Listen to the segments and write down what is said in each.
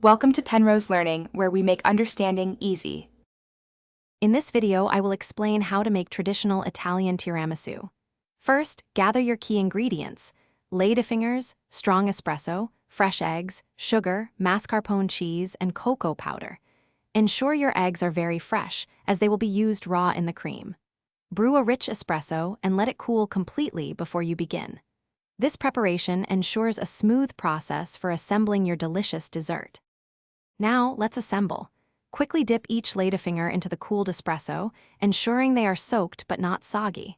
Welcome to Penrose Learning, where we make understanding easy. In this video, I will explain how to make traditional Italian tiramisu. First, gather your key ingredients: ladyfingers, strong espresso, fresh eggs, sugar, mascarpone cheese, and cocoa powder. Ensure your eggs are very fresh, as they will be used raw in the cream. Brew a rich espresso and let it cool completely before you begin. This preparation ensures a smooth process for assembling your delicious dessert. Now, let's assemble. Quickly dip each ladyfinger into the cooled espresso, ensuring they are soaked but not soggy.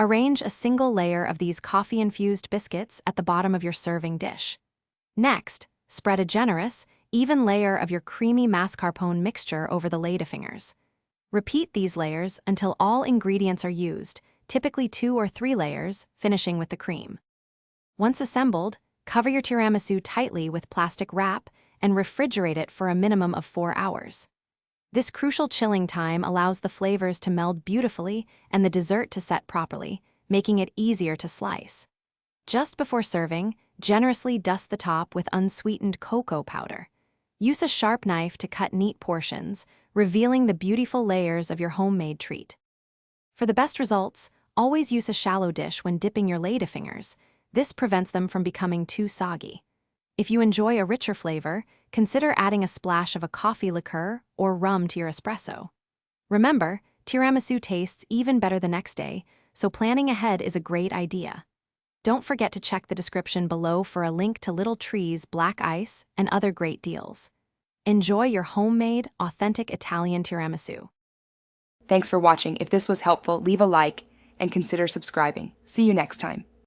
Arrange a single layer of these coffee-infused biscuits at the bottom of your serving dish. Next, spread a generous, even layer of your creamy mascarpone mixture over the ladyfingers. Repeat these layers until all ingredients are used, typically 2 or 3 layers, finishing with the cream. Once assembled, cover your tiramisu tightly with plastic wrap and refrigerate it for a minimum of 4 hours. This crucial chilling time allows the flavors to meld beautifully and the dessert to set properly, making it easier to slice. Just before serving, generously dust the top with unsweetened cocoa powder. Use a sharp knife to cut neat portions, revealing the beautiful layers of your homemade treat. For the best results, always use a shallow dish when dipping your ladyfingers. This prevents them from becoming too soggy. If you enjoy a richer flavor, consider adding a splash of a coffee liqueur or rum to your espresso. Remember, tiramisu tastes even better the next day, so planning ahead is a great idea. Don't forget to check the description below for a link to Little Tree's black ice and other great deals. Enjoy your homemade, authentic Italian tiramisu. Thanks for watching. If this was helpful, leave a like and consider subscribing. See you next time.